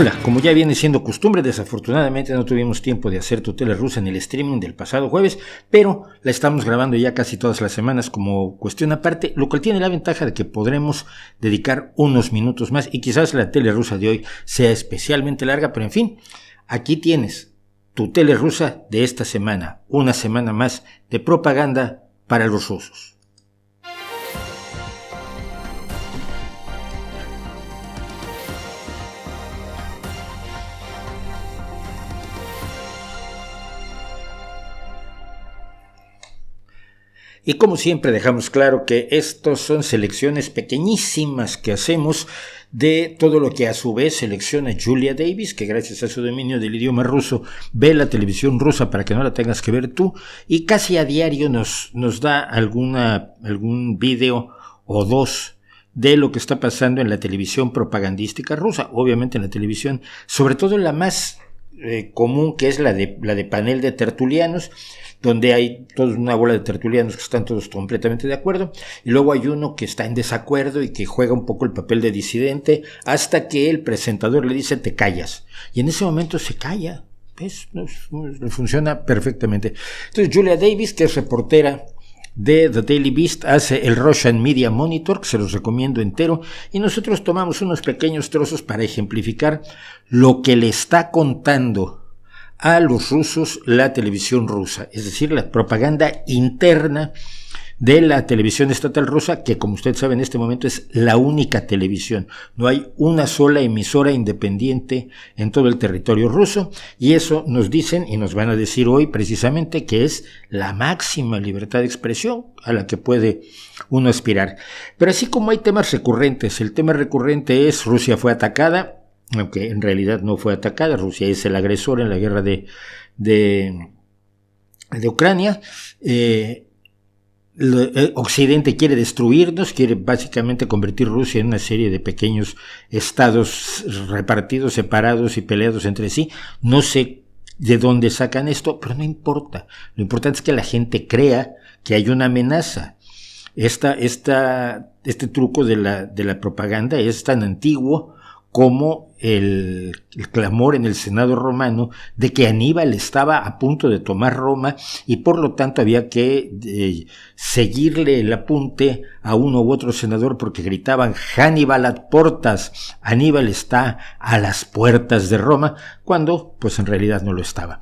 Hola, como ya viene siendo costumbre, desafortunadamente no tuvimos tiempo de hacer Tu Tele Rusa en el streaming del pasado jueves, pero la estamos grabando ya casi todas las semanas como cuestión aparte, lo cual tiene la ventaja de que podremos dedicar unos minutos más y quizás la Tele Rusa de hoy sea especialmente larga, pero en fin, aquí tienes Tu Tele Rusa de esta semana, una semana más de propaganda para los rusos. Y como siempre dejamos claro que estos son selecciones pequeñísimas que hacemos de todo lo que a su vez selecciona Julia Davis, que gracias a su dominio del idioma ruso ve la televisión rusa para que no la tengas que ver tú, y casi a diario nos da algún video o dos de lo que está pasando en la televisión propagandística rusa, obviamente en la televisión, sobre todo la más común, que es la de panel de tertulianos, donde hay toda una bola de tertulianos que están todos completamente de acuerdo, y luego hay uno que está en desacuerdo y que juega un poco el papel de disidente, hasta que el presentador le dice te callas, y en ese momento se calla. ¿Ves? Funciona perfectamente. Entonces Julia Davis, que es reportera de The Daily Beast, hace el Russian Media Monitor, que se los recomiendo entero, y nosotros tomamos unos pequeños trozos para ejemplificar lo que le está contando a los rusos la televisión rusa, es decir, la propaganda interna de la televisión estatal rusa, que como usted sabe en este momento es la única televisión. No hay una sola emisora independiente en todo el territorio ruso, y eso nos dicen y nos van a decir hoy precisamente que es la máxima libertad de expresión a la que puede uno aspirar. Pero así como hay temas recurrentes, el tema recurrente es Rusia fue atacada, aunque en realidad no fue atacada. Rusia es el agresor en la guerra de Ucrania. Occidente quiere destruirnos, quiere básicamente convertir Rusia en una serie de pequeños estados repartidos, separados y peleados entre sí. No sé de dónde sacan esto, pero no importa. Lo importante es que la gente crea que hay una amenaza. Este truco de la propaganda es tan antiguo como el clamor en el Senado romano de que Aníbal estaba a punto de tomar Roma y por lo tanto había que seguirle el apunte a uno u otro senador porque gritaban Hannibal ad portas, Aníbal está a las puertas de Roma, cuando pues en realidad no lo estaba.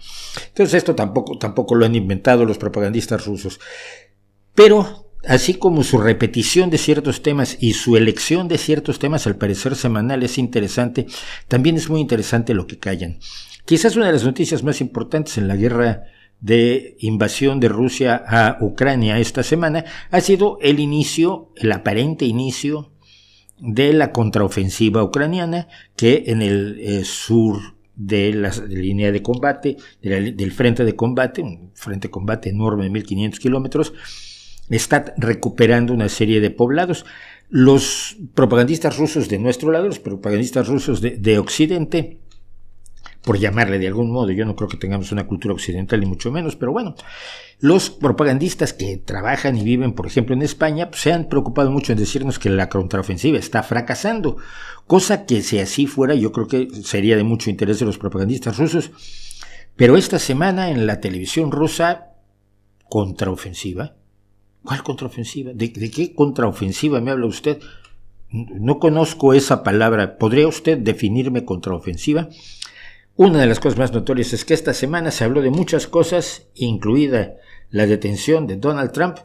Entonces esto tampoco lo han inventado los propagandistas rusos, pero así como su repetición de ciertos temas y su elección de ciertos temas al parecer semanal es interesante, también es muy interesante lo que callan. Quizás una de las noticias más importantes en la guerra de invasión de Rusia a Ucrania esta semana ha sido el aparente inicio de la contraofensiva ucraniana, que en el sur de la línea de combate, del frente de combate, un frente de combate enorme de 1.500 kilómetros, está recuperando una serie de poblados. Los propagandistas rusos de nuestro lado, los propagandistas rusos de Occidente, por llamarle de algún modo, yo no creo que tengamos una cultura occidental ni mucho menos, pero bueno, los propagandistas que trabajan y viven, por ejemplo, en España, pues se han preocupado mucho en decirnos que la contraofensiva está fracasando, cosa que si así fuera yo creo que sería de mucho interés de los propagandistas rusos. Pero esta semana en la televisión rusa, contraofensiva. ¿Cuál contraofensiva? ¿De qué contraofensiva me habla usted? No conozco esa palabra. ¿Podría usted definirme contraofensiva? Una de las cosas más notorias es que esta semana se habló de muchas cosas, incluida la detención de Donald Trump,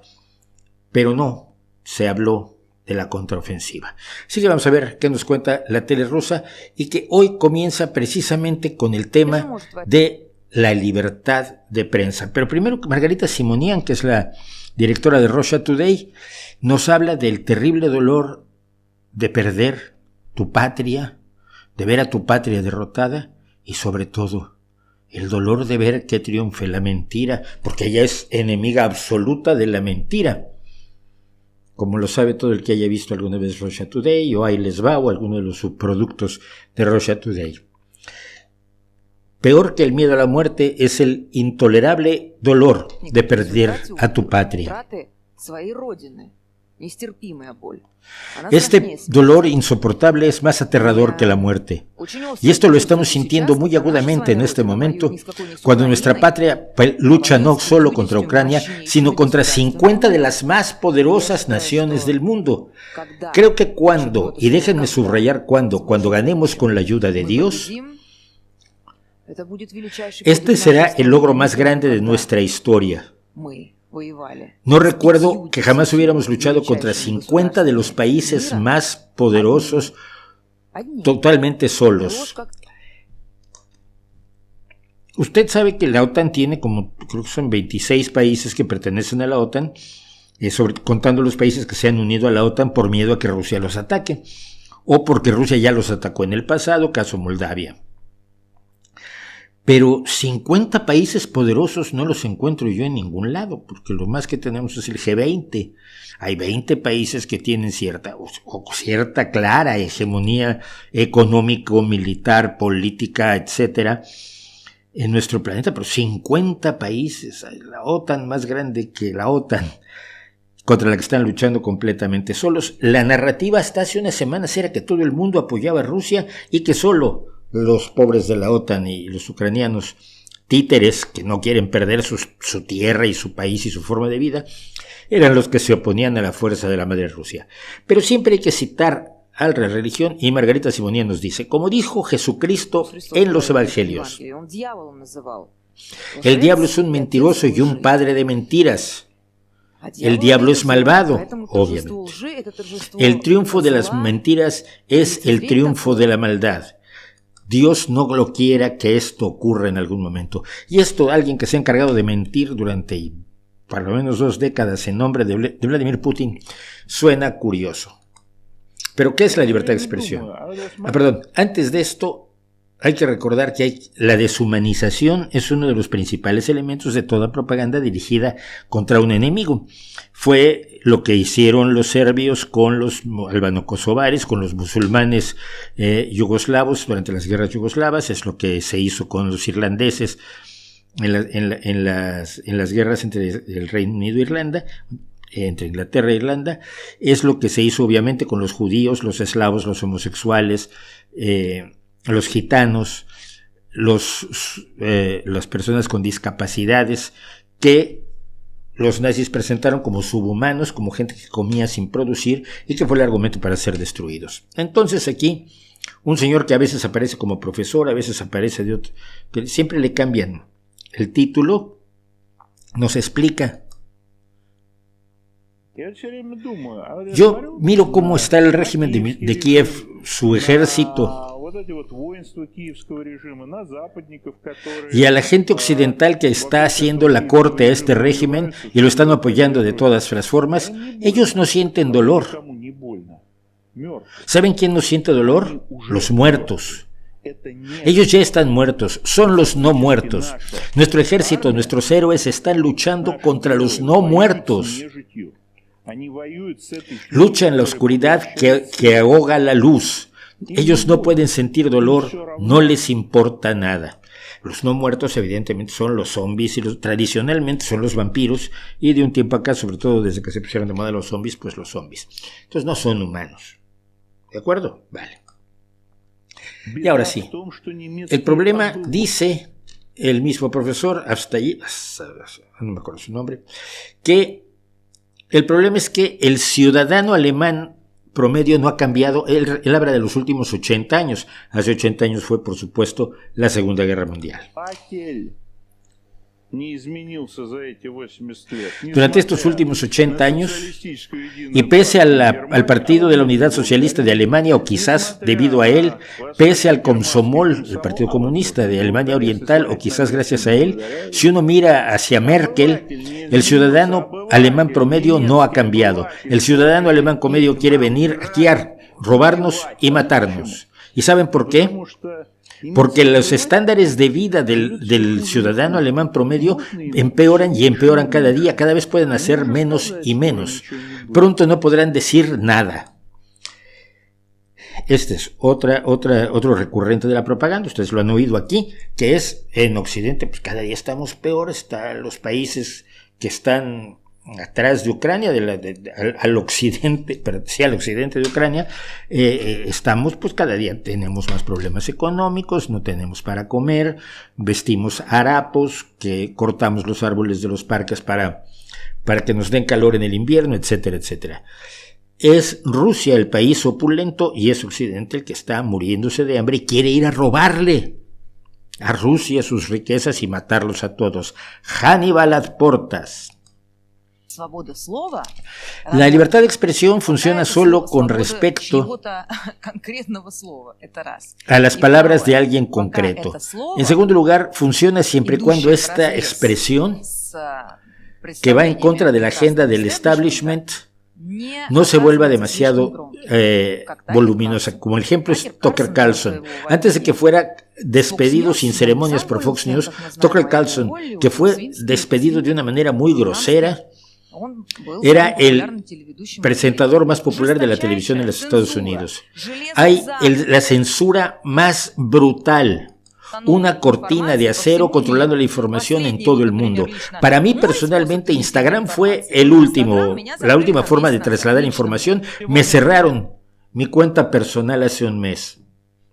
pero no se habló de la contraofensiva. Así que vamos a ver qué nos cuenta la tele rusa, y que hoy comienza precisamente con el tema de la libertad de prensa. Pero primero Margarita Simonian, que es la directora de Russia Today, nos habla del terrible dolor de perder tu patria, de ver a tu patria derrotada, y sobre todo el dolor de ver que triunfe la mentira, porque ella es enemiga absoluta de la mentira, como lo sabe todo el que haya visto alguna vez Russia Today o Ahí les va o alguno de los subproductos de Russia Today. Peor que el miedo a la muerte es el intolerable dolor de perder a tu patria. Este dolor insoportable es más aterrador que la muerte. Y esto lo estamos sintiendo muy agudamente en este momento, cuando nuestra patria lucha no solo contra Ucrania, sino contra 50 de las más poderosas naciones del mundo. Creo que cuando, y déjenme subrayar cuando ganemos con la ayuda de Dios, este será el logro más grande de nuestra historia. No recuerdo que jamás hubiéramos luchado contra 50 de los países más poderosos totalmente solos. Usted sabe que la OTAN tiene como, creo que son 26 países que pertenecen a la OTAN, contando los países que se han unido a la OTAN por miedo a que Rusia los ataque, o porque Rusia ya los atacó en el pasado, caso Moldavia. Pero 50 países poderosos no los encuentro yo en ningún lado, porque lo más que tenemos es el G20. Hay 20 países que tienen cierta clara hegemonía económico, militar, política, etcétera, en nuestro planeta, pero 50 países, la OTAN más grande que la OTAN, contra la que están luchando completamente solos. La narrativa hasta hace unas semanas era que todo el mundo apoyaba a Rusia y que solo los pobres de la OTAN y los ucranianos títeres que no quieren perder su tierra y su país y su forma de vida eran los que se oponían a la fuerza de la madre Rusia. Pero siempre hay que citar a la religión, y Margarita Simonía nos dice, como dijo Jesucristo en los evangelios, el diablo es un mentiroso y un padre de mentiras. El diablo es malvado, obviamente. El triunfo de las mentiras es el triunfo de la maldad. Dios no lo quiera que esto ocurra en algún momento. Y esto, alguien que se ha encargado de mentir durante por lo menos 2 décadas en nombre de Vladimir Putin, suena curioso. ¿Pero qué es la libertad de expresión? Antes de esto, hay que recordar que la deshumanización es uno de los principales elementos de toda propaganda dirigida contra un enemigo. Fue lo que hicieron los serbios con los albano-kosovares, con los musulmanes yugoslavos durante las guerras yugoslavas, es lo que se hizo con los irlandeses en las guerras entre el Reino Unido e Irlanda, entre Inglaterra e Irlanda, es lo que se hizo obviamente con los judíos, los eslavos, los homosexuales, los gitanos, las personas con discapacidades que los nazis presentaron como subhumanos, como gente que comía sin producir y que fue el argumento para ser destruidos. Entonces aquí, un señor que a veces aparece como profesor, a veces aparece de otro, que siempre le cambian el título, nos explica. Yo miro cómo está el régimen de Kiev, su ejército, y a la gente occidental que está haciendo la corte a este régimen y lo están apoyando de todas las formas. Ellos no sienten dolor. ¿Saben quién no siente dolor? Los muertos. Ellos ya están muertos, son los no muertos. Nuestro ejército, nuestros héroes están luchando contra los no muertos. Lucha en la oscuridad que ahoga la luz. Ellos no pueden sentir dolor, no les importa nada. Los no muertos evidentemente son los zombies y tradicionalmente son los vampiros, y de un tiempo acá, sobre todo desde que se pusieron de moda los zombies, pues los zombies. Entonces no son humanos. ¿De acuerdo? Vale. Y ahora sí, el problema, dice el mismo profesor, no me acuerdo su nombre, que el problema es que el ciudadano alemán promedio no ha cambiado. Él habla de los últimos 80 años. Hace 80 años fue, por supuesto, la Segunda Guerra Mundial. Durante estos últimos 80 años, y pese al Partido de la Unidad Socialista de Alemania, o quizás debido a él, pese al Komsomol, el Partido Comunista de Alemania Oriental, o quizás gracias a él, si uno mira hacia Merkel, el ciudadano alemán promedio no ha cambiado. El ciudadano alemán promedio quiere venir aquí a robarnos y matarnos. ¿Y saben por qué? Porque los estándares de vida del ciudadano alemán promedio empeoran y empeoran cada día, cada vez pueden hacer menos y menos. Pronto no podrán decir nada. Este es otro recurrente de la propaganda, ustedes lo han oído aquí, que es en Occidente, pues cada día estamos peor, están los países que están atrás de Ucrania, al occidente, al occidente de Ucrania, estamos, pues cada día tenemos más problemas económicos, no tenemos para comer, vestimos harapos, que cortamos los árboles de los parques para que nos den calor en el invierno, etcétera, etcétera. Es Rusia el país opulento y es Occidente el que está muriéndose de hambre y quiere ir a robarle a Rusia sus riquezas y matarlos a todos. Hannibal ad portas. La libertad de expresión funciona solo con respecto a las palabras de alguien concreto. En segundo lugar, funciona siempre y cuando esta expresión, que va en contra de la agenda del establishment, no se vuelva demasiado voluminosa. Como el ejemplo es Tucker Carlson. Antes de que fuera despedido sin ceremonias por Fox News, Tucker Carlson, que fue despedido de una manera muy grosera, era el presentador más popular de la televisión en los Estados Unidos. Hay la censura más brutal, una cortina de acero controlando la información en todo el mundo. Para mí personalmente Instagram fue la última forma de trasladar información. Me cerraron mi cuenta personal hace un mes.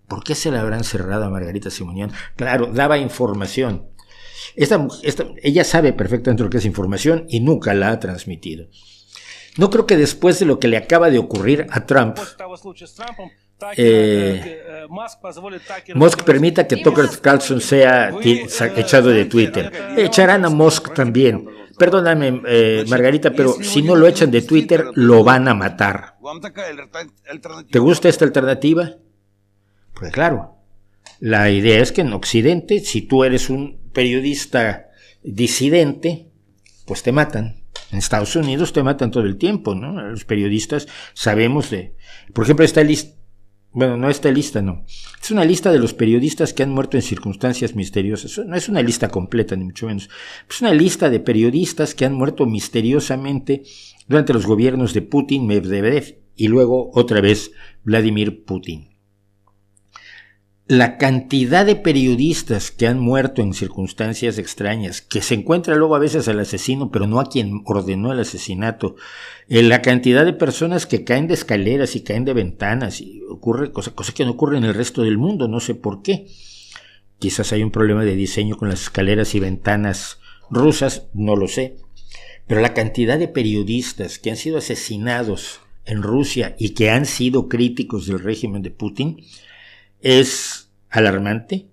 ¿Por qué se la habrán cerrado a Margarita Simonian? Claro, daba información. Ella sabe perfectamente lo que es información y nunca la ha transmitido. No creo que después de lo que le acaba de ocurrir a Trump, Musk permita que Tucker Carlson sea echado de Twitter. Echarán a Musk también. Perdóname, Margarita, pero si no lo echan de Twitter, lo van a matar. ¿Te gusta esta alternativa? Pues claro, la idea es que en Occidente, si tú eres un periodista disidente, pues te matan. En Estados Unidos te matan todo el tiempo, ¿no? Los periodistas sabemos por ejemplo, esta lista, bueno, no esta lista, no. Es una lista de los periodistas que han muerto en circunstancias misteriosas. No es una lista completa, ni mucho menos. Es una lista de periodistas que han muerto misteriosamente durante los gobiernos de Putin, Medvedev y luego otra vez Vladimir Putin. La cantidad de periodistas que han muerto en circunstancias extrañas, que se encuentra luego a veces al asesino, pero no a quien ordenó el asesinato, la cantidad de personas que caen de escaleras y caen de ventanas, y ocurre cosa que no ocurre en el resto del mundo, no sé por qué. Quizás hay un problema de diseño con las escaleras y ventanas rusas, no lo sé. Pero la cantidad de periodistas que han sido asesinados en Rusia y que han sido críticos del régimen de Putin es alarmante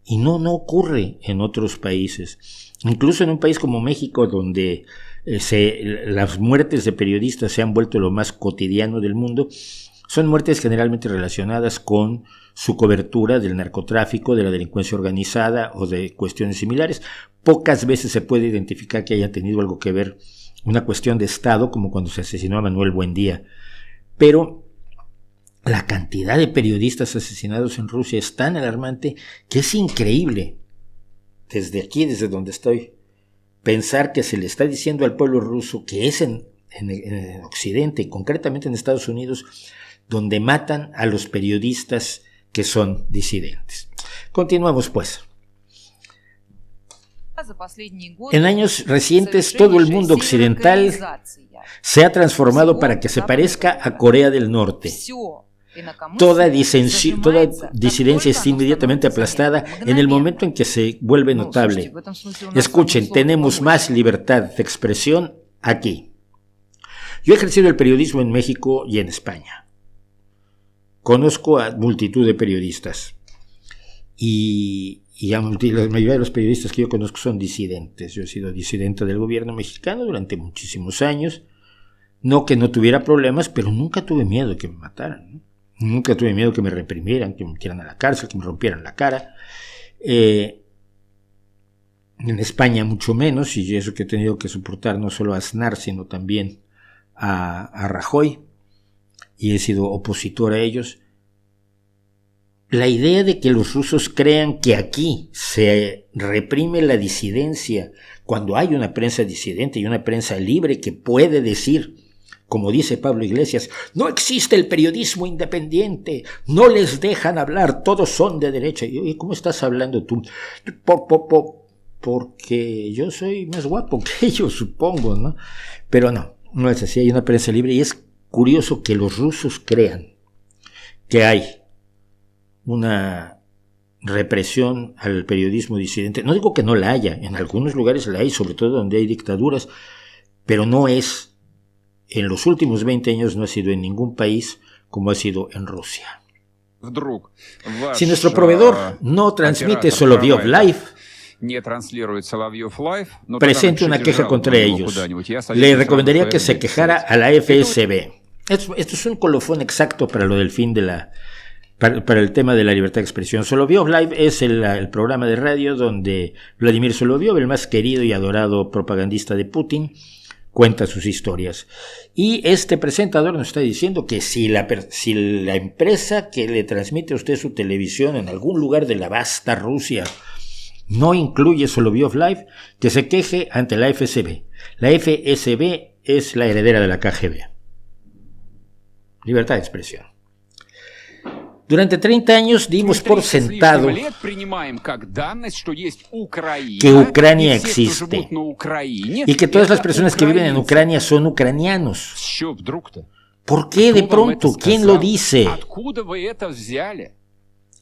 y no ocurre en otros países. Incluso en un país como México, donde las muertes de periodistas se han vuelto lo más cotidiano del mundo, son muertes generalmente relacionadas con su cobertura del narcotráfico, de la delincuencia organizada o de cuestiones similares. Pocas veces se puede identificar que haya tenido algo que ver una cuestión de Estado, como cuando se asesinó a Manuel Buendía. Pero la cantidad de periodistas asesinados en Rusia es tan alarmante que es increíble, desde aquí, desde donde estoy, pensar que se le está diciendo al pueblo ruso que es en Occidente, y concretamente en Estados Unidos, donde matan a los periodistas que son disidentes. Continuamos pues. En años recientes, todo el mundo occidental se ha transformado para que se parezca a Corea del Norte. Toda disidencia está inmediatamente aplastada en el momento en que se vuelve notable. Escuchen, tenemos más libertad de expresión aquí. Yo he ejercido el periodismo en México y en España. Conozco a multitud de periodistas y la mayoría de los periodistas que yo conozco son disidentes. Yo he sido disidente del gobierno mexicano durante muchísimos años. No que no tuviera problemas, pero nunca tuve miedo de que me mataran, ¿no? Nunca tuve miedo que me reprimieran, que me metieran a la cárcel, que me rompieran la cara. En España mucho menos, y eso que he tenido que soportar no solo a Aznar, sino también a Rajoy, y he sido opositor a ellos. La idea de que los rusos crean que aquí se reprime la disidencia, cuando hay una prensa disidente y una prensa libre que puede decir, como dice Pablo Iglesias, no existe el periodismo independiente, no les dejan hablar, todos son de derecha. Y, ¿cómo estás hablando tú? porque yo soy más guapo que ellos, supongo, ¿no? Pero no es así, hay una prensa libre y es curioso que los rusos crean que hay una represión al periodismo disidente. No digo que no la haya, en algunos lugares la hay, sobre todo donde hay dictaduras, pero no es, en los últimos 20 años no ha sido en ningún país como ha sido en Rusia. Si nuestro proveedor no transmite Solovьев Live, presente una queja contra ellos. Le recomendaría que se quejara a la FSB. Esto es un colofón exacto para lo del fin de para el tema de la libertad de expresión. Solovьев Live es el programa de radio donde Vladimir Solovьев, el más querido y adorado propagandista de Putin, cuenta sus historias. Y este presentador nos está diciendo que si la empresa que le transmite a usted su televisión en algún lugar de la vasta Rusia no incluye Solovьев Live, que se queje ante la FSB. La FSB es la heredera de la KGB. Libertad de expresión. Durante 30 años dimos por sentado que Ucrania existe y que todas las personas que viven en Ucrania son ucranianos. ¿Por qué de pronto? ¿Quién lo dice?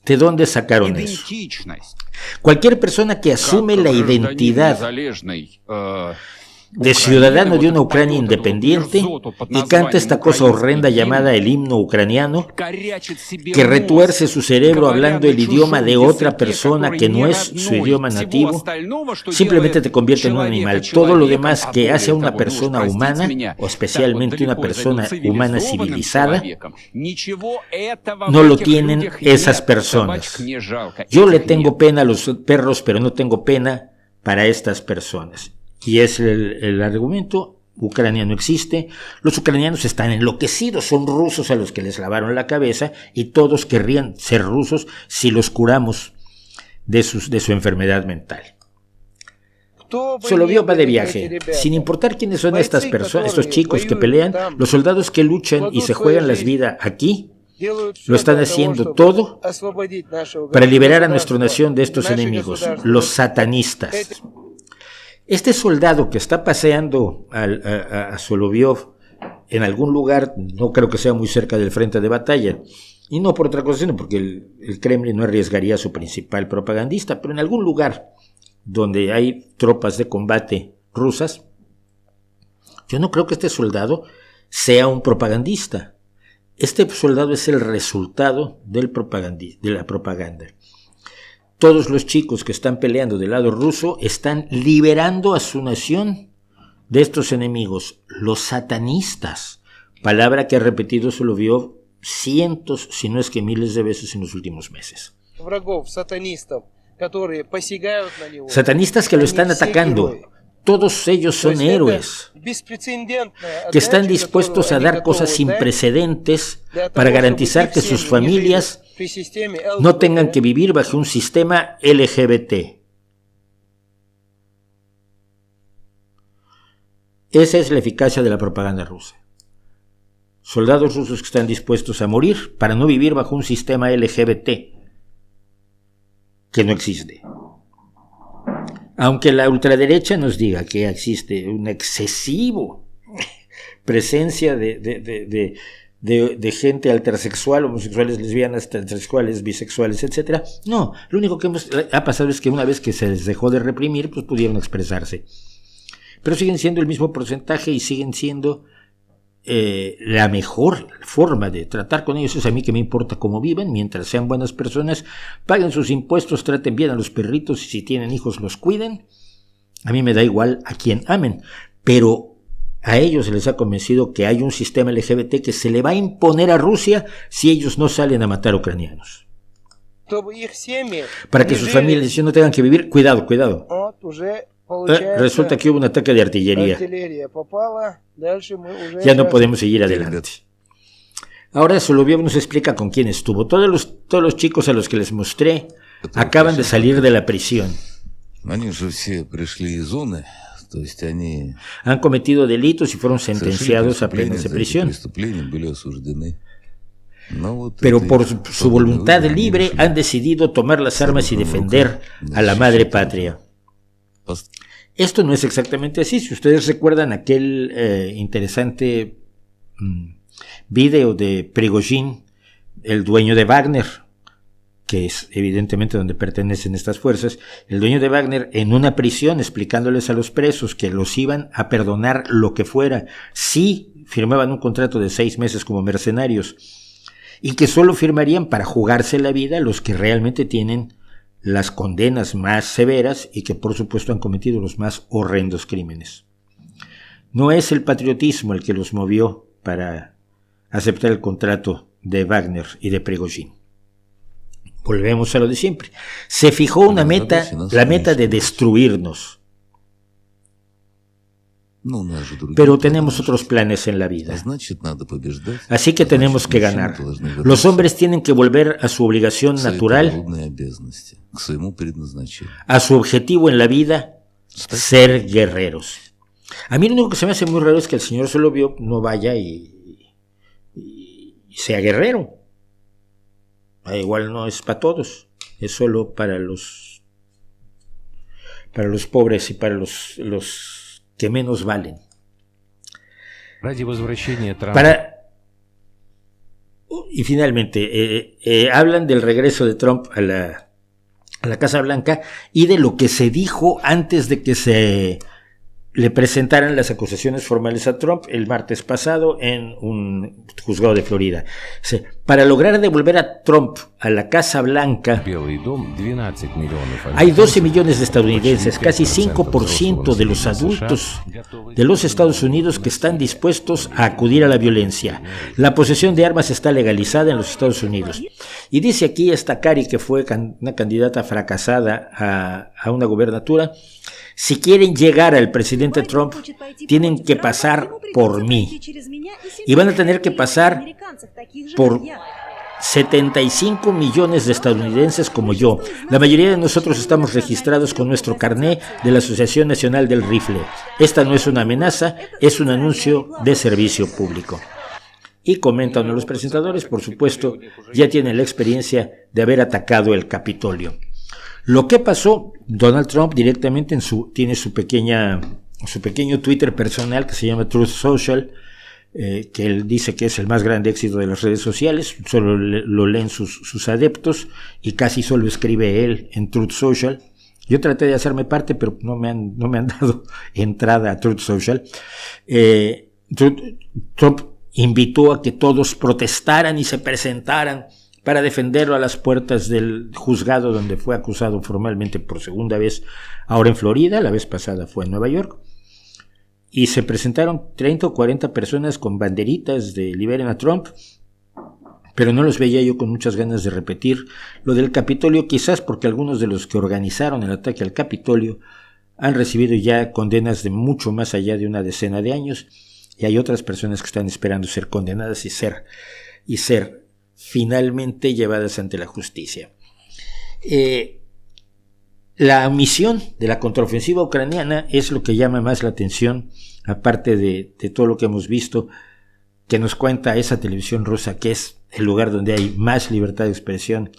¿De dónde sacaron eso? Cualquier persona que asume la identidad de ciudadano de una Ucrania independiente y canta esta cosa horrenda llamada el himno ucraniano, que retuerce su cerebro hablando el idioma de otra persona que no es su idioma nativo, simplemente te convierte en un animal. Todo lo demás que hace a una persona humana, o especialmente una persona humana civilizada, no lo tienen esas personas. Yo le tengo pena a los perros, pero no tengo pena para estas personas. Y es el argumento: Ucrania no existe, los ucranianos están enloquecidos, son rusos a los que les lavaron la cabeza y todos querrían ser rusos si los curamos de su enfermedad mental. Solovьев va de viaje, sin importar quiénes son estas personas, estos chicos que pelean, los soldados que luchan y se juegan las vidas aquí, lo están haciendo todo para liberar a nuestra nación de estos enemigos, los satanistas. Este soldado que está paseando a Solovьев en algún lugar, no creo que sea muy cerca del frente de batalla, y no por otra cosa, sino porque el Kremlin no arriesgaría a su principal propagandista, pero en algún lugar donde hay tropas de combate rusas, yo no creo que este soldado sea un propagandista. Este soldado es el resultado de la propaganda. Todos los chicos que están peleando del lado ruso están liberando a su nación de estos enemigos, los satanistas, palabra que ha repetido Solovьев cientos, si no es que miles de veces en los últimos meses. Satanistas que lo están atacando. Todos ellos son héroes que están dispuestos a dar cosas sin precedentes para garantizar que sus familias no tengan que vivir bajo un sistema LGBT. Esa es la eficacia de la propaganda rusa. Soldados rusos que están dispuestos a morir para no vivir bajo un sistema LGBT que no existe. Aunque la ultraderecha nos diga que existe una excesiva presencia de gente altersexual, homosexuales, lesbianas, transexuales, bisexuales, etc. No, lo único que ha pasado es que una vez que se les dejó de reprimir, pues pudieron expresarse. Pero siguen siendo el mismo porcentaje y siguen siendo la mejor forma de tratar con ellos. Es a mí que me importa cómo viven, mientras sean buenas personas, paguen sus impuestos, traten bien a los perritos y si tienen hijos los cuiden. A mí me da igual a quién amen, pero a ellos se les ha convencido que hay un sistema LGBT que se le va a imponer a Rusia si ellos no salen a matar ucranianos. Para que sus familias no tengan que vivir. Cuidado. Resulta que hubo un ataque de artillería. Ya no podemos seguir adelante. Ahora Solovьев nos explica con quién estuvo. Todos los chicos a los que les mostré acaban de salir de la prisión. Han cometido delitos y fueron sentenciados a penas de prisión. Pero por su voluntad libre han decidido tomar las armas y defender a la madre patria. Esto no es exactamente así. Si ustedes recuerdan aquel interesante video de Prigozhin, el dueño de Wagner, que es evidentemente donde pertenecen estas fuerzas, el dueño de Wagner en una prisión explicándoles a los presos que los iban a perdonar lo que fuera si firmaban un contrato de 6 meses como mercenarios y que solo firmarían para jugarse la vida los que realmente tienen las condenas más severas y que por supuesto han cometido los más horrendos crímenes. No es el patriotismo el que los movió para aceptar el contrato de Wagner y de Prigozhin. Volvemos a lo de siempre. Se fijó una meta, la meta de destruirnos. Pero tenemos otros planes en la vida. Así que tenemos que ganar. Los hombres tienen que volver a su obligación natural, a su objetivo en la vida, ser guerreros. A mí lo único que se me hace muy raro es que el señor Soloviev no vaya y sea guerrero. Igual no es para todos, es solo para los pobres y para los que menos valen. Y finalmente, hablan del regreso de Trump a la Casa Blanca y de lo que se dijo antes de que se le presentaran las acusaciones formales a Trump el martes pasado en un juzgado de Florida. Para lograr devolver a Trump a la Casa Blanca, hay 12 millones de estadounidenses, casi 5% de los adultos de los Estados Unidos que están dispuestos a acudir a la violencia. La posesión de armas está legalizada en los Estados Unidos. Y dice aquí esta Cari, que fue una candidata fracasada a una gubernatura: si quieren llegar al presidente Trump, tienen que pasar por mí. Y van a tener que pasar por 75 millones de estadounidenses como yo. La mayoría de nosotros estamos registrados con nuestro carné de la Asociación Nacional del Rifle. Esta no es una amenaza, es un anuncio de servicio público. Y comenta uno de los presentadores, por supuesto, ya tiene la experiencia de haber atacado el Capitolio. Lo que pasó, Donald Trump directamente tiene su pequeño Twitter personal que se llama Truth Social, que él dice que es el más grande éxito de las redes sociales, solo lo leen sus adeptos y casi solo escribe él en Truth Social. Yo traté de hacerme parte, pero no me han dado entrada a Truth Social. Trump invitó a que todos protestaran y se presentaran para defenderlo a las puertas del juzgado donde fue acusado formalmente por segunda vez, ahora en Florida, la vez pasada fue en Nueva York, y se presentaron 30 o 40 personas con banderitas de liberen a Trump, pero no los veía yo con muchas ganas de repetir lo del Capitolio, quizás porque algunos de los que organizaron el ataque al Capitolio han recibido ya condenas de mucho más allá de una decena de años, y hay otras personas que están esperando ser condenadas y ser finalmente llevadas ante la justicia. La omisión de la contraofensiva ucraniana es lo que llama más la atención, aparte de todo lo que hemos visto, que nos cuenta esa televisión rusa, que es el lugar donde hay más libertad de expresión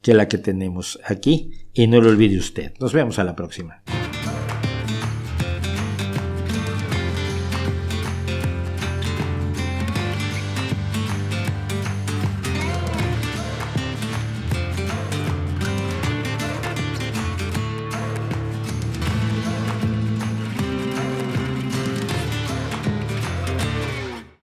que la que tenemos aquí, y no lo olvide usted. Nos vemos a la próxima.